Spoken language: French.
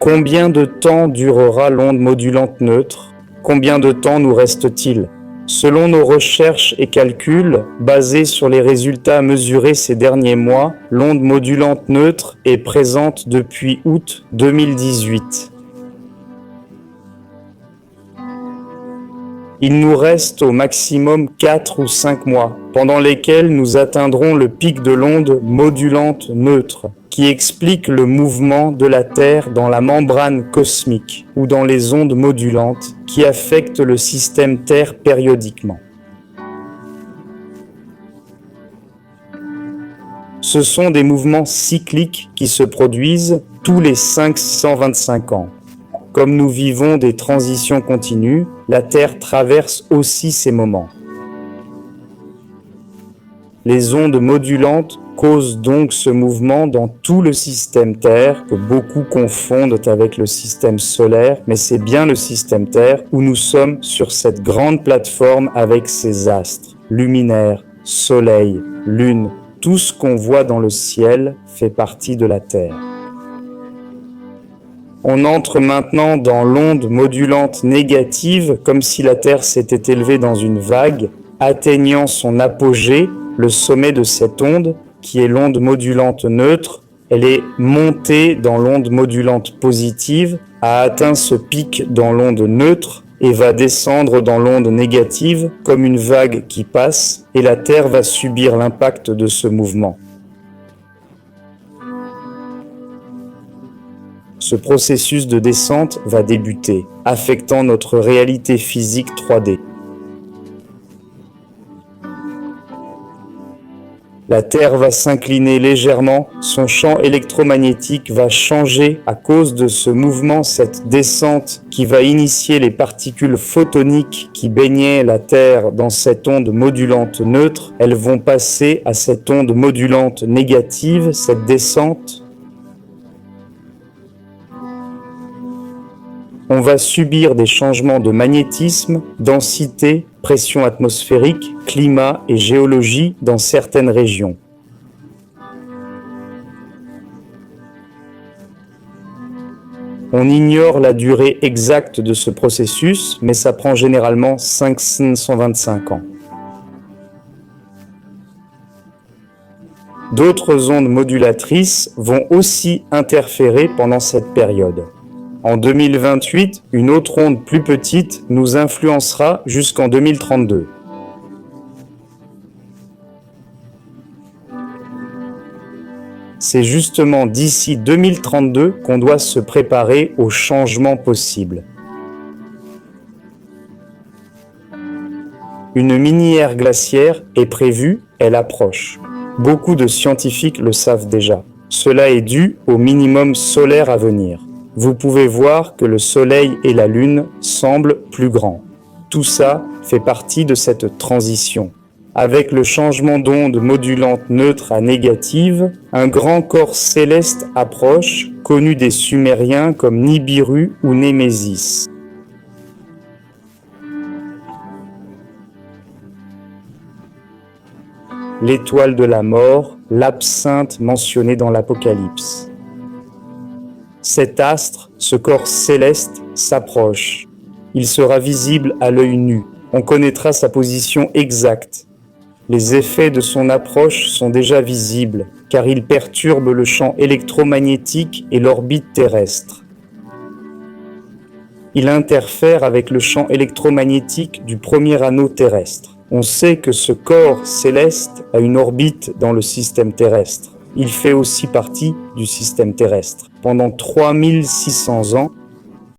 Combien de temps durera l'onde modulante neutre? Combien de temps nous reste-t-il? Selon nos recherches et calculs, basés sur les résultats mesurés ces derniers mois, l'onde modulante neutre est présente depuis août 2018. Il nous reste au maximum 4 ou 5 mois, pendant lesquels nous atteindrons le pic de l'onde modulante neutre, qui explique le mouvement de la Terre dans la membrane cosmique ou dans les ondes modulantes qui affectent le système Terre périodiquement. Ce sont des mouvements cycliques qui se produisent tous les 525 ans. Comme nous vivons des transitions continues, la Terre traverse aussi ces moments. Les ondes modulantes causent donc ce mouvement dans tout le système Terre, que beaucoup confondent avec le système solaire, mais c'est bien le système Terre où nous sommes sur cette grande plateforme avec ses astres, luminaires, soleil, lune, tout ce qu'on voit dans le ciel fait partie de la Terre. On entre maintenant dans l'onde modulante négative, comme si la Terre s'était élevée dans une vague, atteignant son apogée, le sommet de cette onde, qui est l'onde modulante neutre. Elle est montée dans l'onde modulante positive, a atteint ce pic dans l'onde neutre et va descendre dans l'onde négative comme une vague qui passe, et la Terre va subir l'impact de ce mouvement. Ce processus de descente va débuter, affectant notre réalité physique 3D. La Terre va s'incliner légèrement, son champ électromagnétique va changer à cause de ce mouvement, cette descente qui va initier les particules photoniques qui baignaient la Terre dans cette onde modulante neutre. Elles vont passer à cette onde modulante négative, cette descente. On va subir des changements de magnétisme, densité, pression atmosphérique, climat et géologie dans certaines régions. On ignore la durée exacte de ce processus, mais ça prend généralement 525 ans. D'autres ondes modulatrices vont aussi interférer pendant cette période. En 2028, une autre onde plus petite nous influencera jusqu'en 2032. C'est justement d'ici 2032 qu'on doit se préparer aux changements possibles. Une mini-ère glaciaire est prévue, elle approche. Beaucoup de scientifiques le savent déjà. Cela est dû au minimum solaire à venir. Vous pouvez voir que le Soleil et la Lune semblent plus grands. Tout ça fait partie de cette transition. Avec le changement d'onde modulante neutre à négative, un grand corps céleste approche, connu des Sumériens comme Nibiru ou Némésis. L'étoile de la mort, l'absinthe mentionnée dans l'Apocalypse. Cet astre, ce corps céleste, s'approche. Il sera visible à l'œil nu. On connaîtra sa position exacte. Les effets de son approche sont déjà visibles, car il perturbe le champ électromagnétique et l'orbite terrestre. Il interfère avec le champ électromagnétique du premier anneau terrestre. On sait que ce corps céleste a une orbite dans le système terrestre. Il fait aussi partie du système terrestre. Pendant 3600 ans,